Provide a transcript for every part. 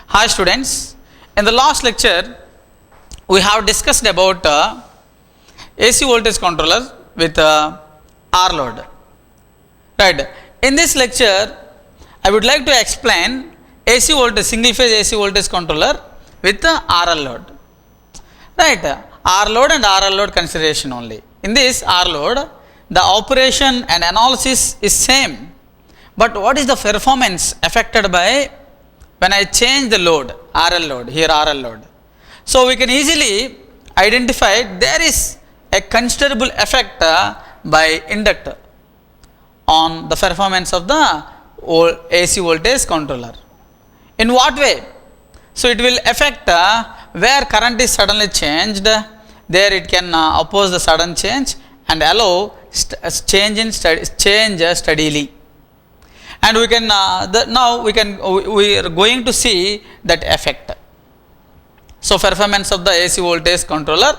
Hi students, in the last lecture we have discussed about AC voltage controller with R load. Right. In this lecture I would like to explain AC voltage, single phase AC voltage controller with RL load. Right. R load and RL load consideration only. In this R load, the operation and analysis is same, but what is the performance affected by when I change the load, RL load, here RL load. So we can easily identify there is a considerable effect by inductor on the performance of the AC voltage controller. In what way? So it will affect where current is suddenly changed, there it can oppose the sudden change and allow change steadily. And we can we are going to see that effect. So performance of the AC voltage controller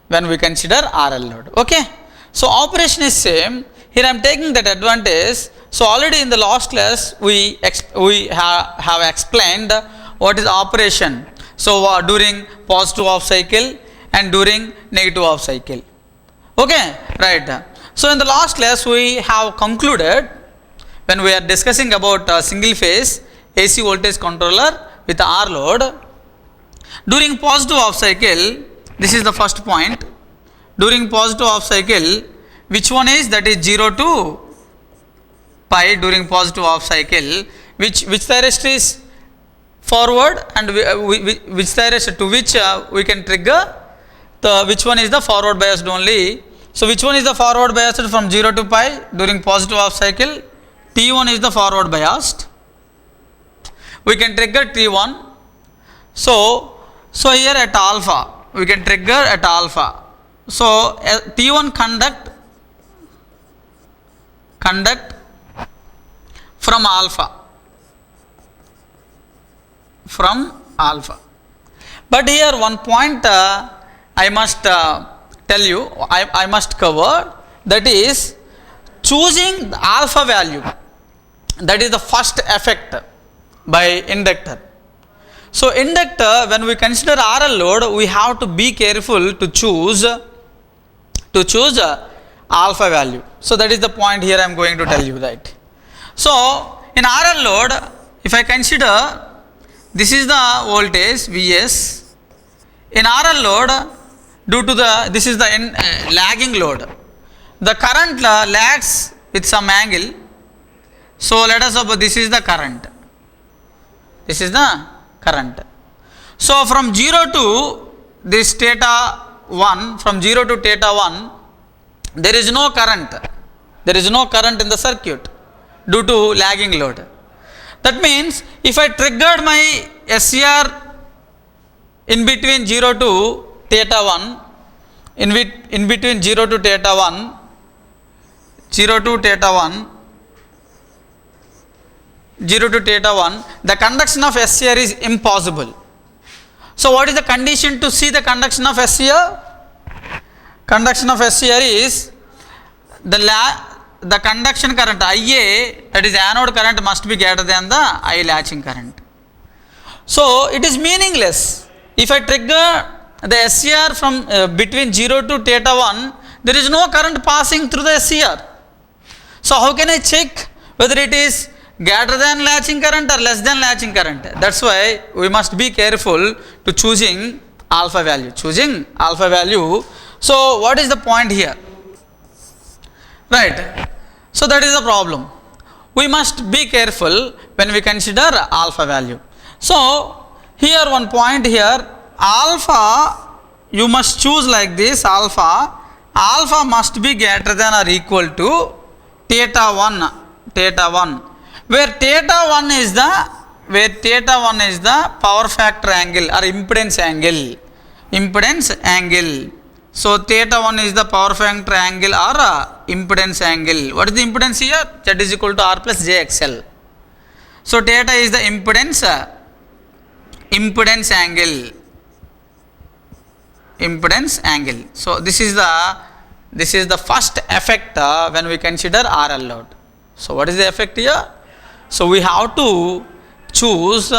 when we consider RL load. Okay. So operation is same. Here I am taking that advantage. So already in the last class we have explained what is operation. So during positive half cycle and during negative half cycle. Okay, right. So in the last class we have concluded when we are discussing about single phase AC voltage controller with R load. During positive half cycle, this is the first point. During positive half cycle, which one is, that is 0 to pi during positive half cycle, which thyristor is forward and which thyristor to which we can trigger, which one is the forward biased only. So which one is the forward biased from 0 to pi during positive half cycle? T1 is the forward biased. We can trigger T1. So here at alpha, we can trigger at alpha. So T1 conduct from alpha. But here one point I must tell you, I must cover, that is choosing the alpha value. That is the first effect by inductor. So inductor, when we consider RL load, we have to be careful to choose alpha value. So that is the point here I am going to tell you, right. So in RL load, if I consider this is the voltage Vs, in RL load, due to this is the lagging load, the current lags with some angle. So let us suppose this is the current. This is the current. So from 0 to this theta 1, from 0 to theta 1, there is no current. There is no current in the circuit due to lagging load. That means if I triggered my SCR in between 0 to theta 1, in between 0 to theta 1, 0 to theta 1, the conduction of SCR is impossible. So what is the condition to see the conduction of SCR? Conduction of SCR is the conduction current IA, that is anode current, must be greater than the I latching current. So it is meaningless. If I trigger the SCR from between 0 to theta 1, there is no current passing through the SCR. So how can I check whether it is greater than latching current or less than latching current? That's why we must be careful to choosing alpha value. So what is the point here? Right. So that is the problem. We must be careful when we consider alpha value. So here one point here, alpha you must choose like this, alpha must be greater than or equal to theta 1, where theta 1 is the power factor angle or impedance angle. So theta 1 is the power factor angle or impedance angle. What is the impedance here? Z is equal to R plus JXL. So theta is the impedance angle. So this is the first effect when we consider RL load. So what is the effect here? So we have to choose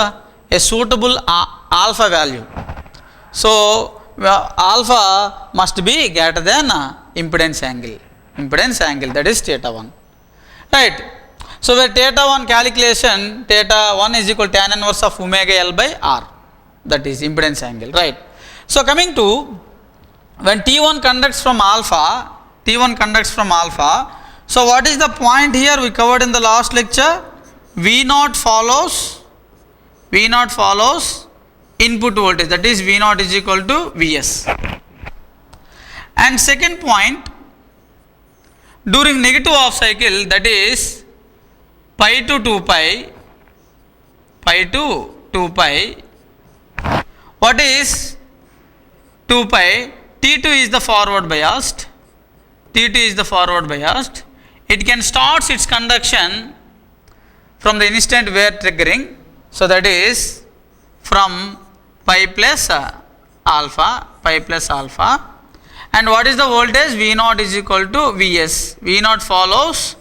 a suitable alpha value. So alpha must be greater than impedance angle, that is theta 1, right. So where theta 1 calculation, theta 1 is equal to tan inverse of omega L by R, that is impedance angle, right. So coming to when T1 conducts from alpha, so what is the point here we covered in the last lecture? V0 follows input voltage, that is V0 is equal to Vs. And second point, during negative half cycle, that is pi to 2 pi, what is 2 pi? T2 is the forward biased, it can start its conduction from the instant where triggering, so that is from pi plus alpha, and what is the voltage? V0 is equal to Vs. V0 follows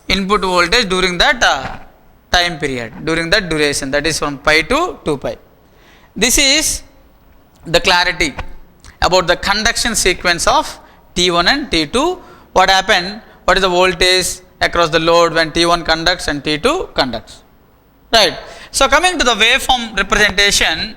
input voltage during that time period, during that duration, that is from pi to 2 pi. This is the clarity about the conduction sequence of T1 and T2. What happened? What is the voltage across the load when T1 conducts and T2 conducts, right. So coming to the waveform representation,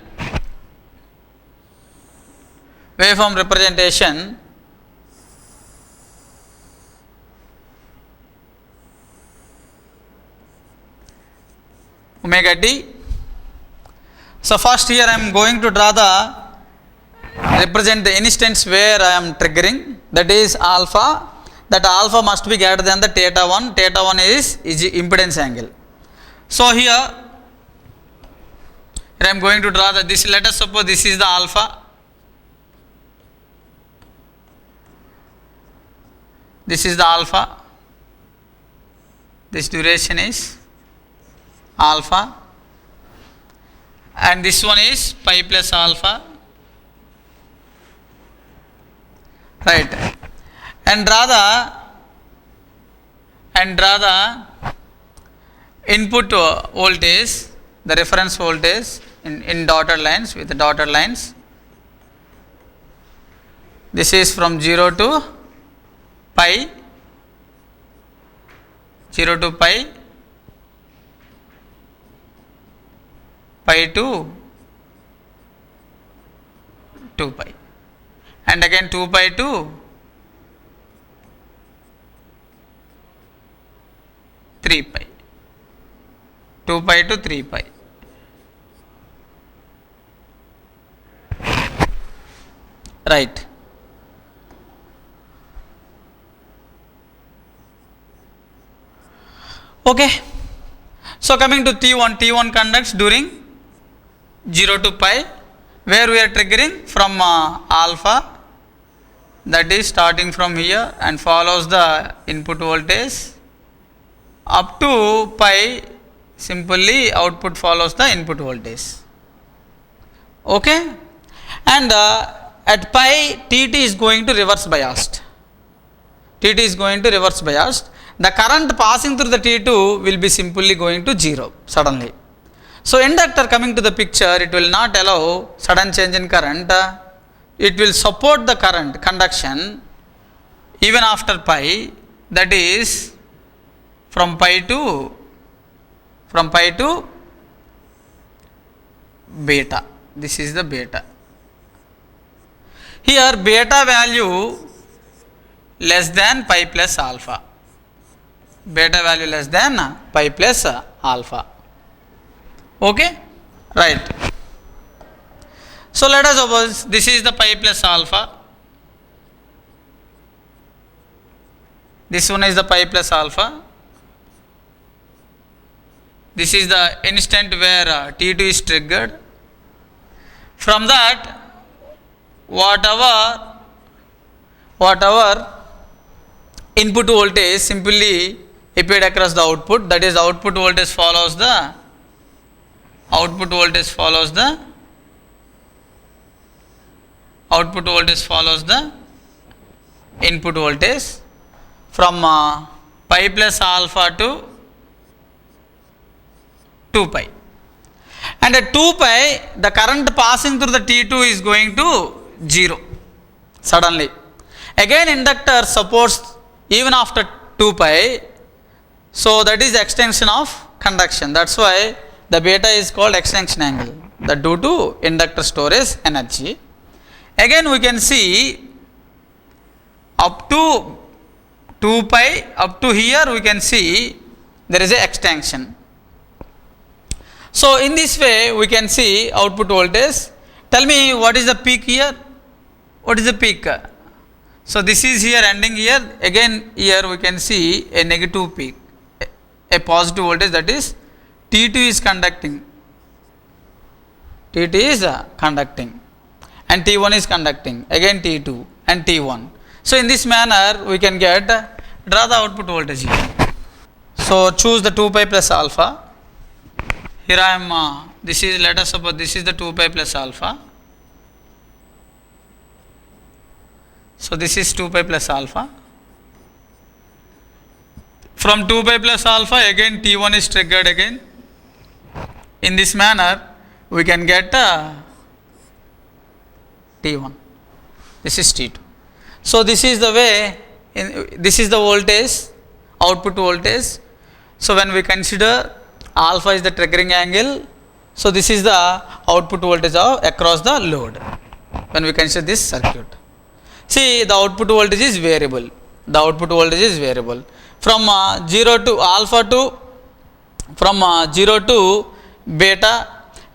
omega t. So first here I am going to represent the instance where I am triggering, that is alpha. That alpha must be greater than the theta 1. Theta 1 is impedance angle. So here I am going to draw this. Let us suppose this is the alpha. This is the alpha. This duration is alpha. And this one is pi plus alpha. Right. And draw the input voltage, the reference voltage in dotted lines, with the dotted lines. This is from 0 to pi, pi to 2 pi, and again 2 pi to 3 pi, 2 pi to 3 pi. Right. Okay. So coming to T1 conducts during 0 to pi, where we are triggering from alpha, that is starting from here and follows the input voltage up to pi. Simply output follows the input voltage. Okay. And at pi, Tt is going to reverse biased. The current passing through the T2 will be simply going to 0 suddenly. So inductor coming to the picture, it will not allow sudden change in current. It will support the current conduction even after pi, that is from pi to beta. This is the beta. Here beta value less than pi plus alpha. Beta value less than pi plus alpha. Okay? Right. So let us suppose this is the pi plus alpha. This one is the pi plus alpha. This is the instant where T2 is triggered. From that, whatever input voltage simply applied across the output, that is output voltage follows the input voltage from pi plus alpha to 2 pi. and at 2 pi the current passing through the T2 is going to 0 suddenly. Again inductor supports even after 2 pi, so that is extension of conduction. That's why the beta is called extension angle, that due to inductor storage energy. Again we can see up to 2 pi, up to here we can see there is a extension. So in this way we can see output voltage. Tell me what is the peak here? What is the peak? So this is here ending here. Again here we can see a negative peak, a positive voltage, that is T2 is conducting. T2 is conducting and T1 is conducting. Again T2 and T1. So in this manner we can get, draw the output voltage here. So choose the 2 pi plus alpha. Here I am, this is, let us suppose this is the 2 pi plus alpha. So this is 2 pi plus alpha. From 2 pi plus alpha again T1 is triggered again. In this manner we can get T1. This is T2. So this is the way, this is the voltage, output voltage. So when we consider alpha is the triggering angle, so this is the output voltage of across the load when we consider this circuit. See, the output voltage is variable. The output voltage is variable from 0 to alpha to, from 0 to beta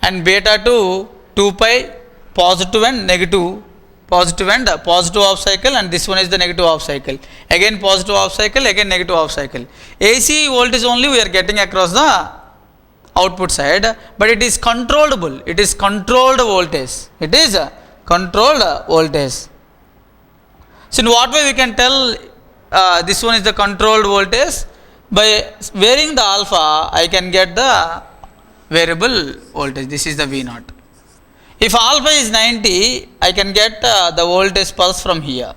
and beta to 2 pi, positive and negative, positive and positive half cycle, and this one is the negative half cycle. Again positive half cycle, again negative half cycle. AC voltage only we are getting across the output side, but it is controllable. It is controlled voltage. It is a controlled voltage. So in what way we can tell this one is the controlled voltage? By varying the alpha I can get the variable voltage. This is the V0. If alpha is 90, I can get the voltage pulse from here.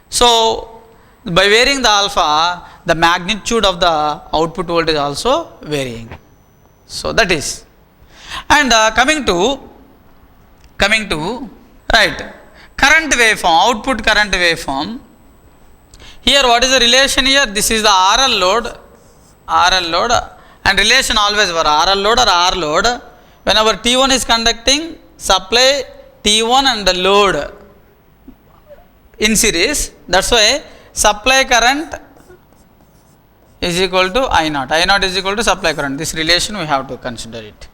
So by varying the alpha, the magnitude of the output voltage also varying. So that is. And coming to right, current waveform, output current waveform. Here what is the relation here? This is the RL load, and relation always were RL load or R load. Whenever T1 is conducting, supply T1 and the load in series. That's why supply current is equal to I0. I0 is equal to supply current. This relation we have to consider it.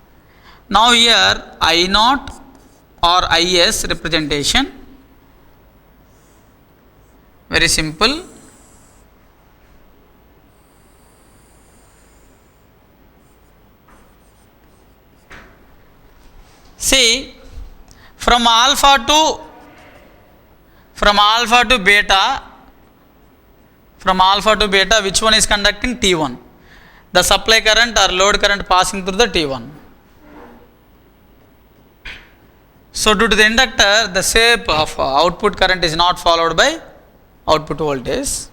Now here I0 or IS representation, very simple. See, from alpha to beta, which one is conducting? T1. The supply current or load current passing through the T1. So due to the inductor, the shape of output current is not followed by output voltage.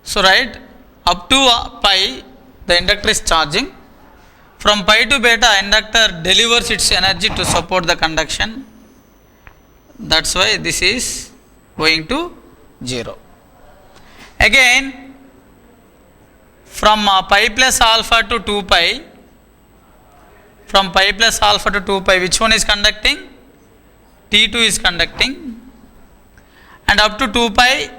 So right, up to pi the inductor is charging. From pi to beta, inductor delivers its energy to support the conduction. That's why this is going to 0. Again, from pi plus alpha to 2 pi, which one is conducting? T2 is conducting, and up to 2 pi,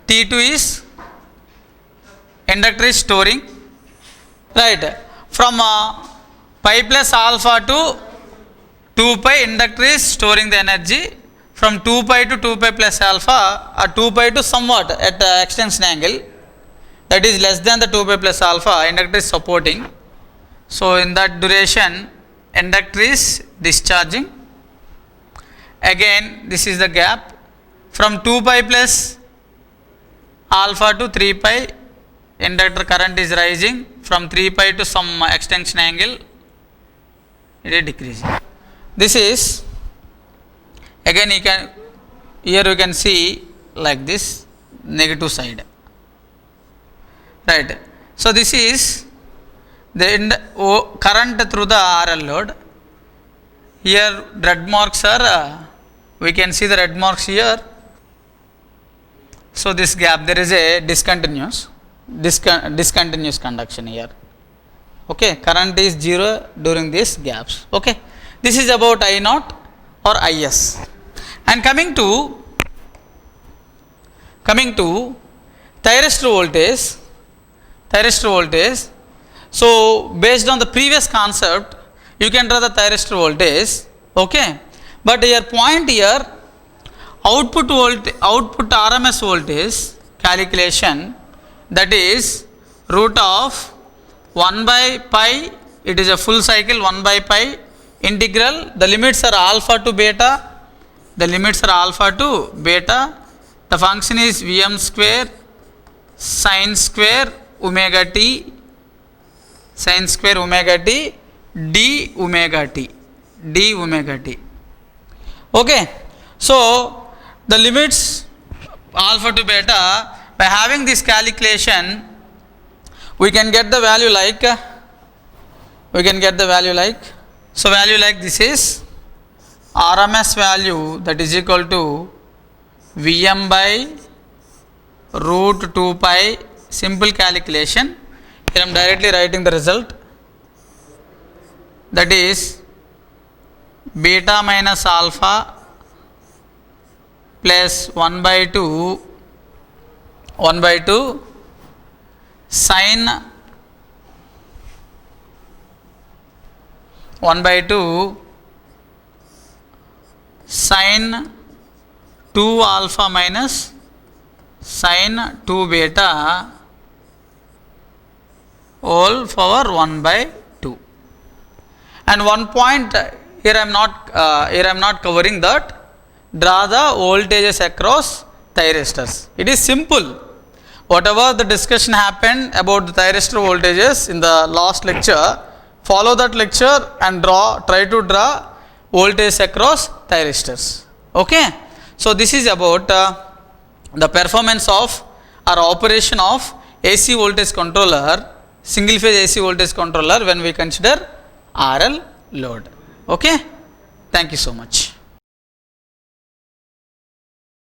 T2 is inductor is storing, right. From pi plus alpha to 2 pi, inductor is storing the energy. From 2 pi to 2 pi plus alpha, or 2 pi to somewhat at extension angle, that is less than the 2 pi plus alpha, inductor is supporting. So in that duration, inductor is discharging. Again this is the gap. From 2 pi plus alpha to 3 pi, inductor current is rising. From 3 pi to some extension angle, it is decreasing. This is, again here you can see like this, negative side. Right. So this is the current through the RL load. Here red marks are, we can see the red marks here. So this gap, there is a discontinuous conduction here. Okay, current is 0 during these gaps. Okay, this is about I naught or Is. And coming to thyristor voltage. So based on the previous concept, you can draw the thyristor voltage. Okay, but your point here, output RMS voltage calculation, that is root of 1 by pi, it is a full cycle 1 by pi integral, the limits are alpha to beta, the function is Vm square sin square omega t d omega t. Okay, so the limits alpha to beta, by having this calculation, we can get the value like, so value like this is RMS value, that is equal to Vm by root 2 pi, simple calculation. Here I am directly writing the result, that is beta minus alpha plus 1 by 2 sin 1 by 2 sin 2 alpha minus sin 2 beta whole power 1 by 2. And one point here I am not covering that, draw the voltages across thyristors. It is simple. Whatever the discussion happened about the thyristor voltages in the last lecture, follow that lecture and try to draw voltage across thyristors. Okay. So this is about the performance of or operation of AC voltage controller, single phase AC voltage controller when we consider RL load. Okay. Thank you so much.